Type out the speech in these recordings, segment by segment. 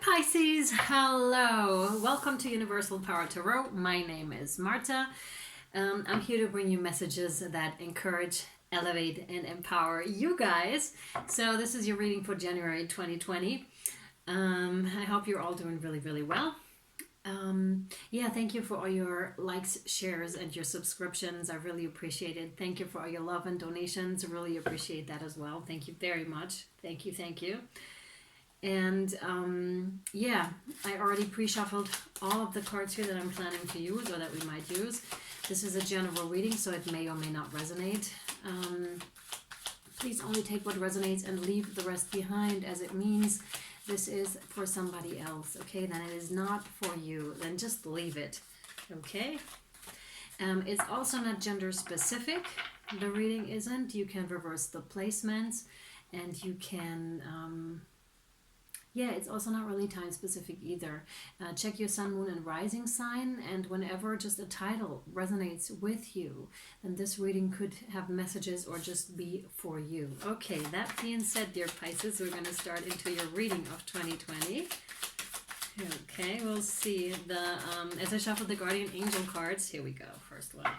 Pisces, hello. Welcome to Universal Power Tarot. My name is Marthe. I'm here to bring you messages that encourage, elevate, and empower you guys. So this is your reading for January 2020. I hope you're all doing really, really well. Thank you for all your likes, shares, and your subscriptions. I really appreciate it. Thank you for all your love and donations. I really appreciate that as well. Thank you very much. Thank you. And I already pre-shuffled all of the cards here that I'm planning to use or that we might use. This is a general reading, so it may or may not resonate. Please only take what resonates and leave the rest behind, as it means this is for somebody else, okay? Then it is not for you. Then just leave it, okay? It's also not gender specific. The reading isn't. You can reverse the placements, and you can... it's also not really time specific either. Check your sun, moon, and rising sign, and whenever just a title resonates with you, then this reading could have messages or just be for you. Okay, that being said, dear Pisces, we're going to start into your reading of 2020. Okay, we'll see. As I shuffle the Guardian Angel cards, here we go, first one.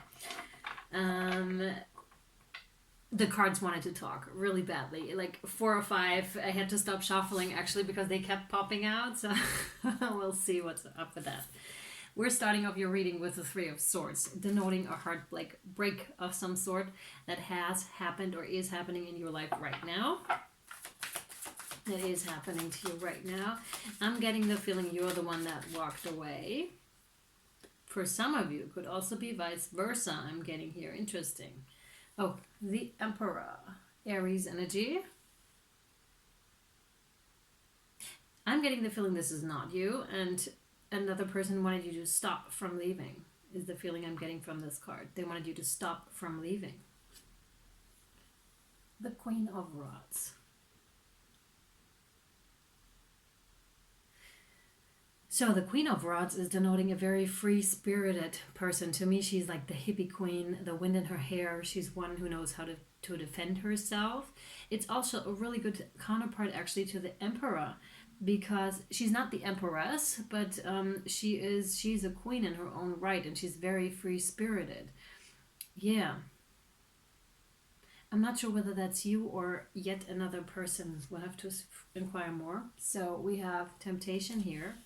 The cards wanted to talk really badly, like 4 or 5. I had to stop shuffling actually because they kept popping out, so we'll see what's up with that. We're starting off your reading with the 3 of Swords, denoting a heartbreak break of some sort that has happened or is happening in your life right now. That is happening to you right now. I'm getting the feeling you're the one that walked away. For some of you, could also be vice versa. I'm getting here. Interesting. Oh, the Emperor, Aries energy. I'm getting the feeling this is not you, and another person wanted you to stop from leaving, is the feeling I'm getting from this card. They wanted you to stop from leaving. The Queen of Rods. So the Queen of Rods is denoting a very free-spirited person. To me, she's like the hippie queen, the wind in her hair. She's one who knows how to defend herself. It's also a really good counterpart actually to the Emperor, because she's not the Empress, but she's a queen in her own right, and she's very free-spirited. Yeah. I'm not sure whether that's you or yet another person. We'll have to inquire more. So we have Temptation here.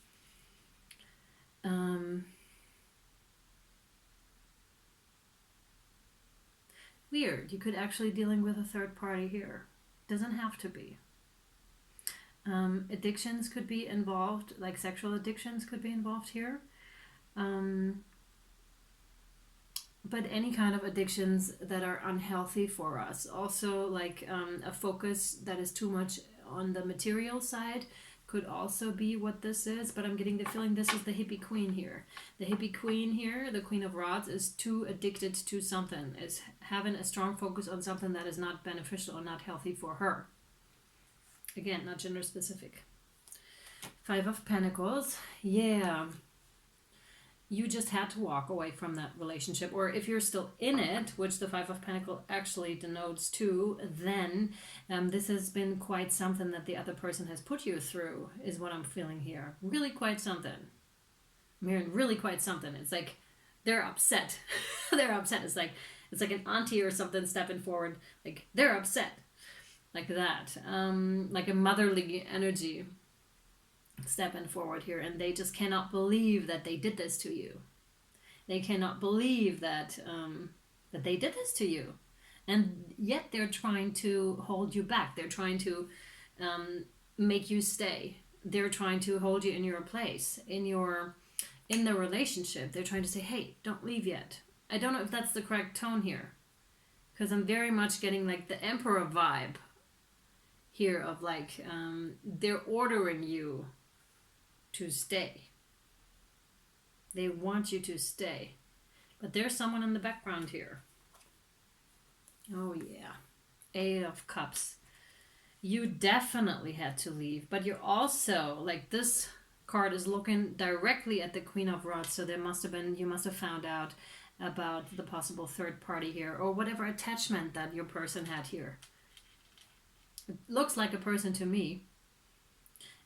Weird. You could actually dealing with a third party here. Doesn't have to be. Addictions could be involved, like sexual addictions could be involved here. But any kind of addictions that are unhealthy for us. Also like a focus that is too much on the material side could also be what this is, but I'm getting the feeling this is the hippie queen here. The hippie queen here, the Queen of Rods, is too addicted to something, is having a strong focus on something that is not beneficial or not healthy for her. Again, not gender specific. 5 of Pentacles. Yeah. You just had to walk away from that relationship, or if you're still in it, which the 5 of Pentacles actually denotes too, then this has been quite something that the other person has put you through, is what I'm feeling here. Really quite something. I'm hearing really quite something. It's like they're upset. They're upset. It's like an auntie or something stepping forward. Like they're upset. Like that. Like a motherly energy stepping forward here, and they just cannot believe that they did this to you. They cannot believe that that they did this to you, and yet they're trying to hold you back. They're trying to make you stay. They're trying to hold you in your place, in the relationship. They're trying to say, hey, don't leave yet. I don't know if that's the correct tone here, because I'm very much getting like the Emperor vibe here of like they're ordering you to stay. They want you to stay. But there's someone in the background here. Oh yeah. 8 of Cups. You definitely had to leave, but you're also, like, this card is looking directly at the Queen of Rods, so you must have found out about the possible third party here, or whatever attachment that your person had here. It looks like a person to me.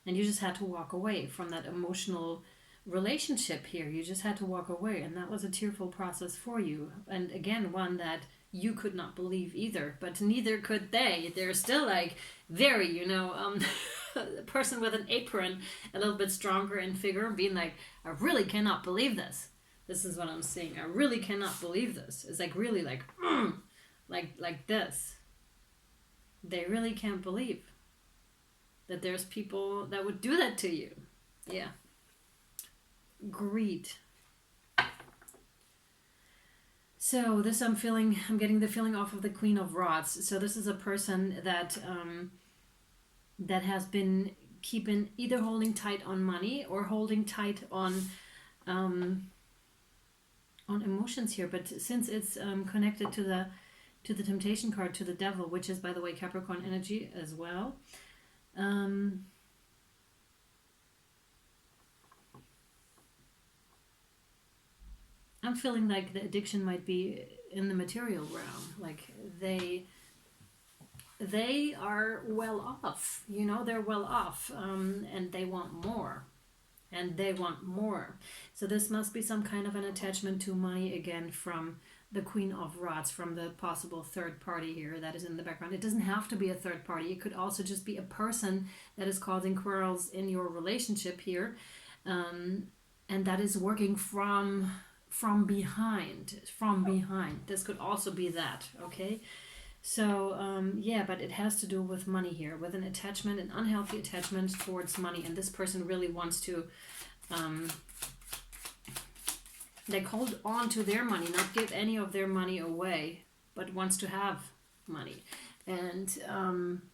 And you just had to walk away from that emotional relationship here. You just had to walk away, and that was a tearful process for you. And again, one that you could not believe either, but neither could they. They're still like very, a person with an apron, a little bit stronger in figure, being like, I really cannot believe this. This is what I'm seeing. I really cannot believe this. It's like really like, like this. They really can't believe that there's people that would do that to you. Yeah. Greed. So this I'm getting the feeling off of the Queen of Rods. So this is a person that that has been either holding tight on money or holding tight on emotions here. But since it's connected to the temptation card, to the devil, which is, by the way, Capricorn energy as well. I'm feeling like the addiction might be in the material realm. Like they are well off, they're well off, and they want more. And they want more. So this must be some kind of an attachment to money, again, from the Queen of Rods, from the possible third party here that is in the background. It doesn't have to be a third party. It could also just be a person that is causing quarrels in your relationship here, and that is working from behind. This could also be that, okay? So, yeah, but it has to do with money here, with an attachment, an unhealthy attachment towards money. And this person really wants to, like, hold on to their money, not give any of their money away, but wants to have money. And,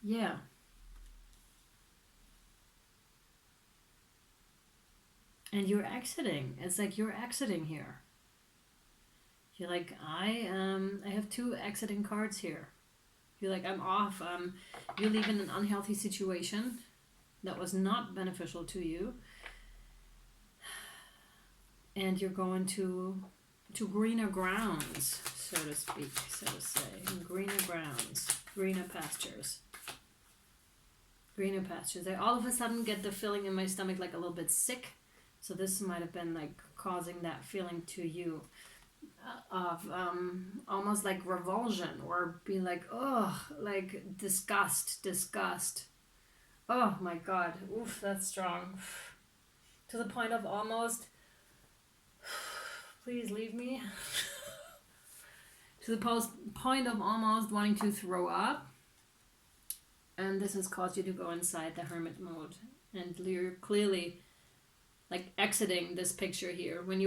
yeah. And you're exiting. It's like you're exiting here. You're like, I have 2 exiting cards here. You're like, I'm off. You leave in an unhealthy situation that was not beneficial to you. And you're going to greener grounds, so to speak, so to say. Greener grounds, greener pastures. Greener pastures. I all of a sudden get the feeling in my stomach like a little bit sick. So this might have been like causing that feeling to you. Of almost like revulsion, or being like, oh, like disgust. Oh my God, oof, that's strong. To the point of almost, please leave me. To the point of almost wanting to throw up. And this has caused you to go inside the hermit mode. And you're clearly like exiting this picture here. When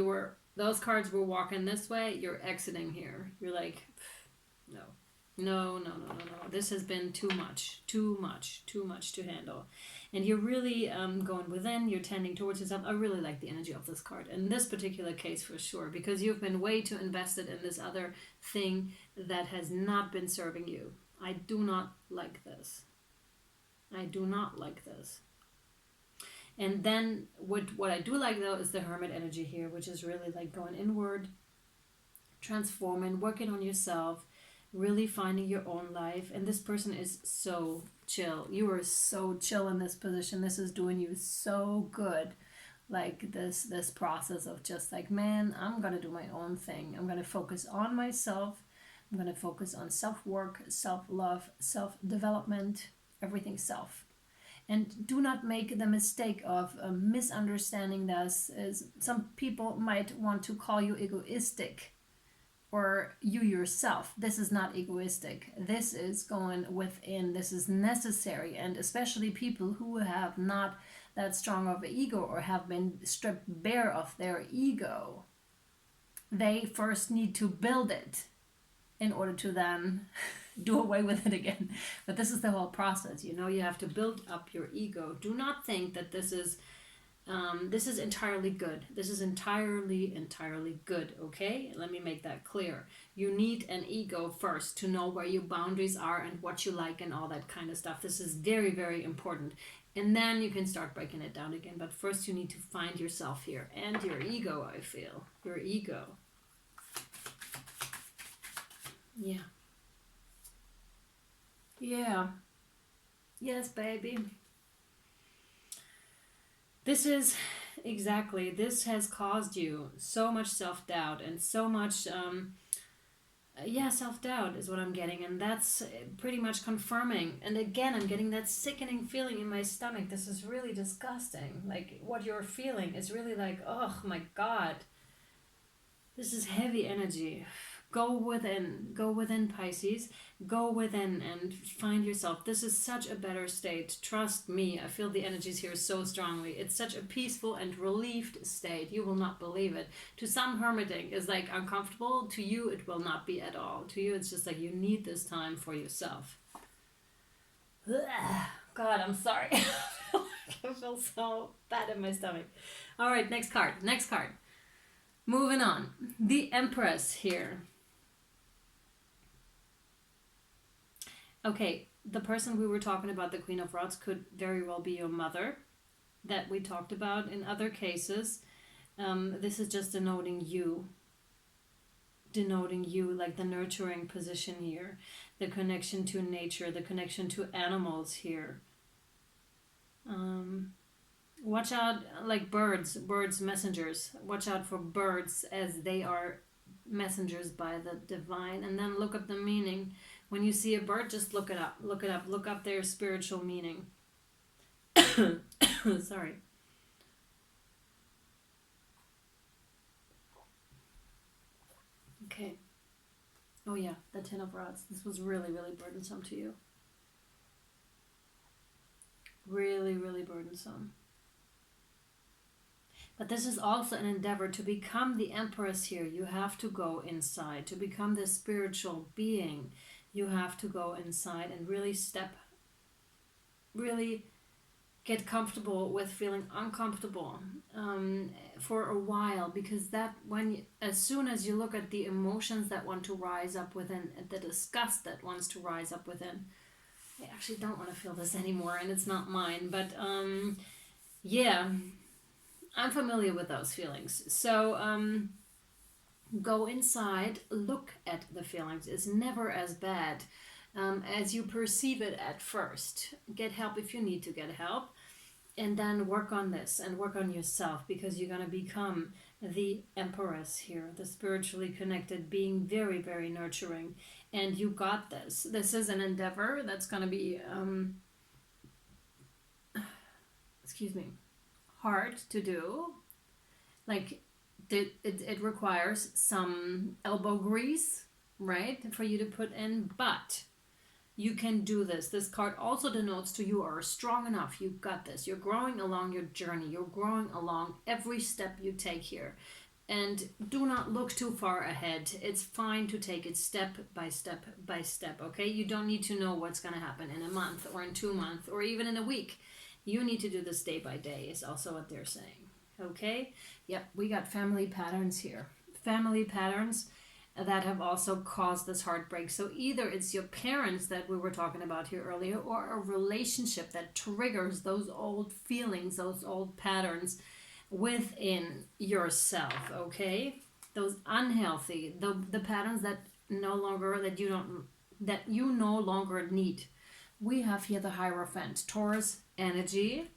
those cards were walking this way, you're exiting here. You're like, no. This has been too much to handle. And you're really going within, you're tending towards yourself. I really like the energy of this card. In this particular case, for sure, because you've been way too invested in this other thing that has not been serving you. I do not like this. And then what I do like, though, is the hermit energy here, which is really like going inward, transforming, working on yourself, really finding your own life. And this person is so chill. You are so chill in this position. This is doing you so good. Like this process of just like, man, I'm going to do my own thing. I'm going to focus on myself. I'm going to focus on self-work, self-love, self-development, everything self. And do not make the mistake of misunderstanding this. As some people might want to call you egoistic, or you yourself. This is not egoistic. This is going within. This is necessary. And especially people who have not that strong of an ego or have been stripped bare of their ego, they first need to build it in order to then do away with it again. But this is the whole process. You have to build up your ego. Do not think that this is entirely good. This is entirely good, okay? Let me make that clear. You need an ego first to know where your boundaries are and what you like and all that kind of stuff. This is very, very important. And then you can start breaking it down again. But first you need to find yourself here. And your ego, I feel. Your ego. Yeah. Yeah. Yes, baby. This is exactly, this has caused you so much self-doubt and so much self-doubt is what I'm getting, and that's pretty much confirming. And again, I'm getting that sickening feeling in my stomach. This is really disgusting. Like, what you're feeling is really like, oh my god, this is heavy energy. Go within, Pisces. Go within and find yourself. This is such a better state. Trust me, I feel the energies here so strongly. It's such a peaceful and relieved state. You will not believe it. To some, hermiting is like uncomfortable. To you, it will not be at all. To you, it's just like you need this time for yourself. God, I'm sorry. I feel so bad in my stomach. All right, next card. Moving on. The Empress here. Okay, the person we were talking about, the Queen of Rods, could very well be your mother that we talked about in other cases. This is just denoting you, like the nurturing position here, the connection to nature, the connection to animals here. Watch out, like birds, messengers. Watch out for birds, as they are messengers by the divine. And then look up the meaning. When you see a bird, just look it up. Look up their spiritual meaning. Sorry. Okay. Oh yeah, the Ten of Rods. This was really, really burdensome to you. Really, really burdensome. But this is also an endeavor to become the Empress here. You have to go inside. To become this spiritual being, you have to go inside and really get comfortable with feeling uncomfortable for a while, because as soon as you look at the emotions that want to rise up within, the disgust that wants to rise up within, I actually don't want to feel this anymore, and it's not mine, but yeah, I'm familiar with those feelings. So go inside, look at the feelings. It's never as bad as you perceive it at first. Get help if you need to get help, and then work on this and work on yourself, because you're going to become the Empress here, the spiritually connected being, very, very nurturing. And you got this. This is an endeavor that's going to be hard to do. Like, it requires some elbow grease, right, for you to put in, but you can do this. This card also denotes to you are strong enough. You've got this. You're growing along your journey. You're growing along every step you take here. And do not look too far ahead. It's fine to take it step by step by step, okay? You don't need to know what's going to happen in a month or in 2 months or even in a week. You need to do this day by day is also what they're saying, okay? Yep, we got family patterns here. Family patterns that have also caused this heartbreak. So either it's your parents that we were talking about here earlier, or a relationship that triggers those old feelings, those old patterns within yourself, okay? Those unhealthy, the patterns that you no longer need. We have here the Hierophant Taurus energy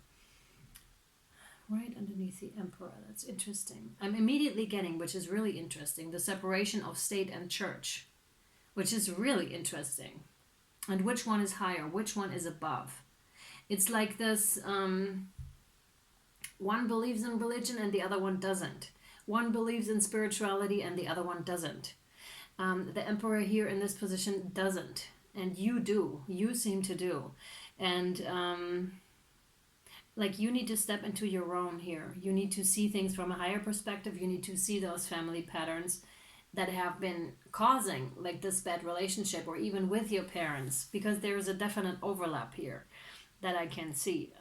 right underneath the Emperor. That's interesting. I'm immediately getting, which is really interesting, the separation of state and church, which is really interesting. And which one is higher? Which one is above? It's like this, one believes in religion and the other one doesn't. One believes in spirituality and the other one doesn't. The Emperor here in this position doesn't. And you do. You seem to do. And like, you need to step into your own here. You need to see things from a higher perspective. You need to see those family patterns that have been causing like this bad relationship, or even with your parents, because there is a definite overlap here that I can see.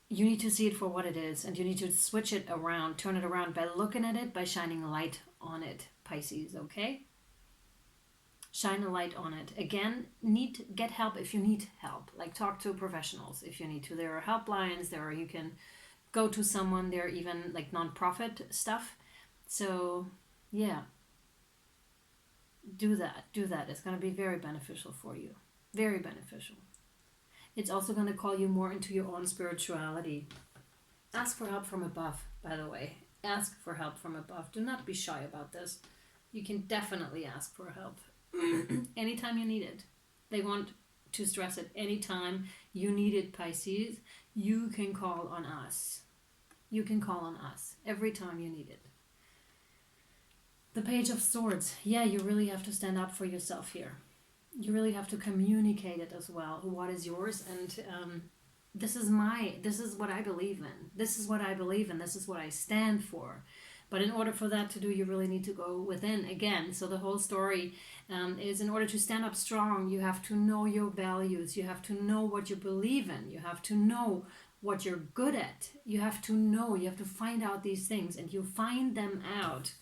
You need to see it for what it is, and you need to switch it around, turn it around by looking at it, by shining light on it, Pisces, okay? Shine a light on it. Again, get help if you need help. Like, talk to professionals if you need to. There are helplines, you can go to someone, there are even like non-profit stuff. So yeah, do that. It's going to be very beneficial for you. Very beneficial. It's also going to call you more into your own spirituality. Ask for help from above, by the way. Ask for help from above. Do not be shy about this. You can definitely ask for help anytime you need it. They want to stress it. Anytime you need it, Pisces, you can call on us. You can call on us every time you need it. The Page of Swords. Yeah, you really have to stand up for yourself here. You really have to communicate it as well. What is yours? And this is what I believe in. This is what I believe in. This is what I stand for. But in order for that to do, you really need to go within again. So the whole story is, in order to stand up strong, you have to know your values. You have to know what you believe in. You have to know what you're good at. You have to find out these things, and you find them out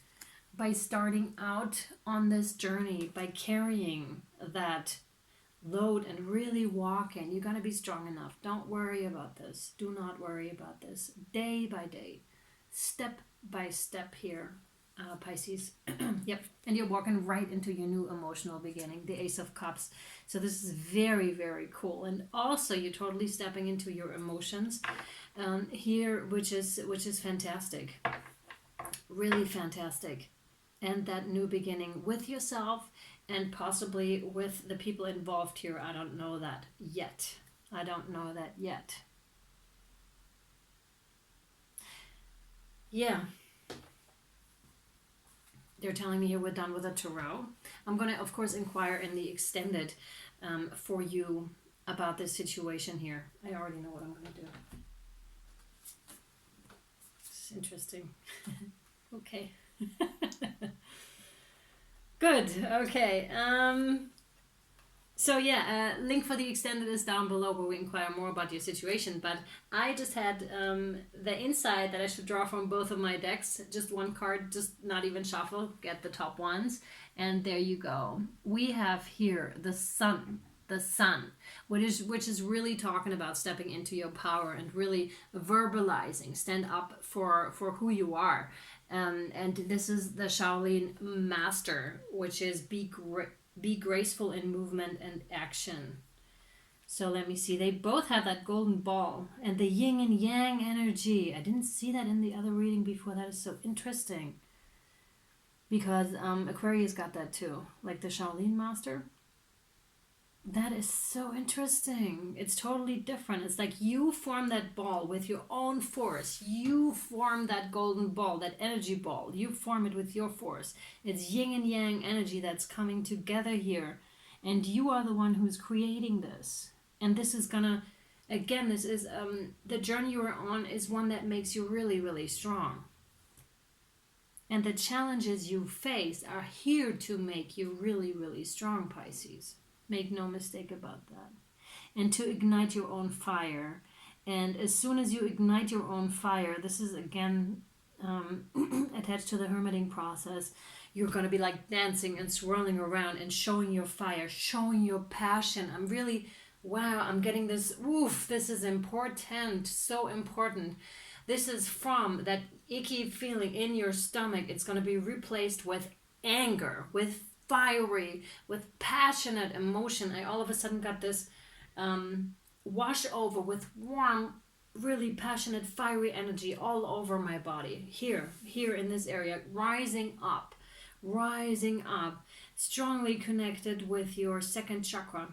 by starting out on this journey, by carrying that load and really walking. You got to be strong enough. Don't worry about this. Do not worry about this. Day by day, step by step here, Pisces. Yep. And you're walking right into your new emotional beginning, the Ace of Cups. So this is very, very cool. And also you're totally stepping into your emotions here, which is fantastic. Really fantastic. And that new beginning with yourself and possibly with the people involved here. I don't know that yet. Yeah. They're telling me here we're done with the tarot. I'm going to, of course, inquire in the extended for you about this situation here. I already know what I'm going to do. It's interesting. Okay. Good. Okay. So yeah, link for the extended is down below where we inquire more about your situation. But I just had the insight that I should draw from both of my decks. Just one card, just not even shuffle, get the top ones. And there you go. We have here the sun, which is really talking about stepping into your power and really verbalizing, stand up for who you are. And this is the Shaolin Master, which is be graceful in movement and action. So let me see. They both have that golden ball and the yin and yang energy. I didn't see that in the other reading before. That is so interesting. Because Aquarius got that too. Like the Shaolin Master. That is so interesting. It's totally different. It's like you form that ball with your own force. You form that golden ball, that energy ball. You form it with your force. It's yin and yang energy that's coming together here. And you are the one who's creating this. And this is gonna, again, this is, the journey you're on is one that makes you really, really strong. And the challenges you face are here to make you really, really strong, Pisces. Make no mistake about that. And to ignite your own fire. And as soon as you ignite your own fire, this is again attached to the hermiting process, you're going to be like dancing and swirling around and showing your fire, showing your passion. I'm getting this, this is important, so important. This is from that icky feeling in your stomach. It's going to be replaced with anger, with fiery, with passionate emotion. I all of a sudden got this wash over with warm, really passionate, fiery energy all over my body. Here in this area, rising up, strongly connected with your second chakra.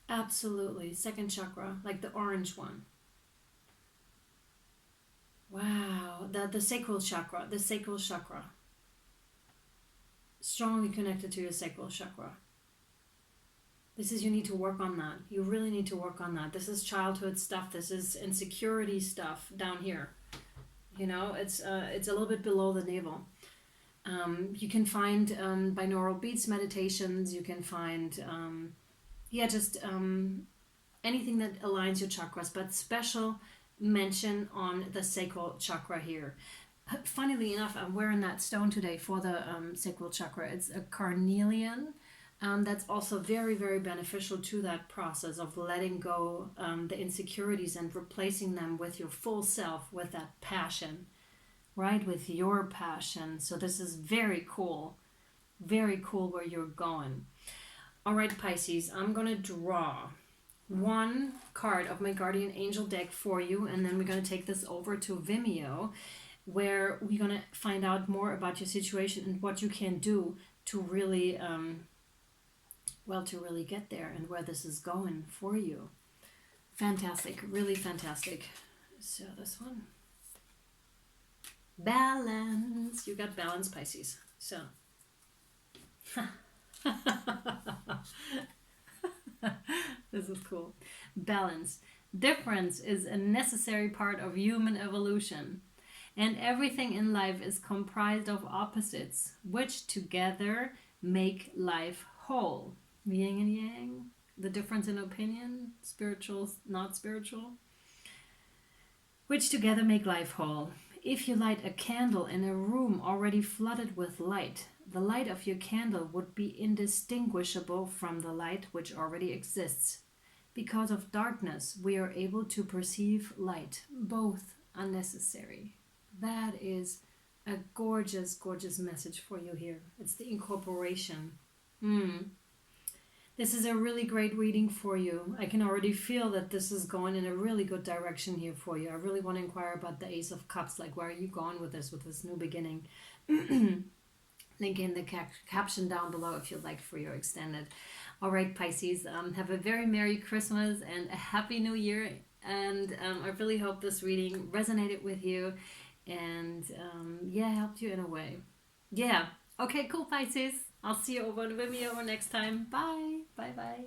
Absolutely, second chakra, like the orange one. Wow, the sacral chakra, strongly connected to your sacral chakra. This is, you need to work on that. You really need to work on that. This is childhood stuff. This is insecurity stuff down here. You know, it's a little bit below the navel. You can find binaural beats meditations. You can find, anything that aligns your chakras, but special mention on the sacral chakra here. Funnily enough, I'm wearing that stone today for the sacral chakra. It's a carnelian. That's also very, very beneficial to that process of letting go the insecurities and replacing them with your full self, with that passion, right? With your passion. So this is very cool where you're going. All right, Pisces, I'm going to draw one card of my guardian angel deck for you, and then we're going to take this over to Vimeo, where we're going to find out more about your situation and what you can do to really to really get there and where this is going for you. Fantastic, really fantastic. So this one, balance. You got balance, Pisces. So this is cool. Balance. Difference is a necessary part of human evolution, and everything in life is comprised of opposites, which together make life whole. Yin and yang, the difference in opinion, spiritual, not spiritual, which together make life whole. If you light a candle in a room already flooded with light, the light of your candle would be indistinguishable from the light which already exists. Because of darkness, we are able to perceive light. Both are necessary. That is a gorgeous, gorgeous message for you here. It's the incorporation. This is a really great reading for you. I can already feel that this is going in a really good direction here for you. I really want to inquire about the Ace of Cups. Like, where are you going with this new beginning? Link in the caption down below if you'd like for your extended. All right, Pisces, have a very Merry Christmas and a Happy New Year. And I really hope this reading resonated with you and helped you in a way. Yeah. Okay, cool, Pisces. I'll see you over on Vimeo next time. Bye. Bye-bye.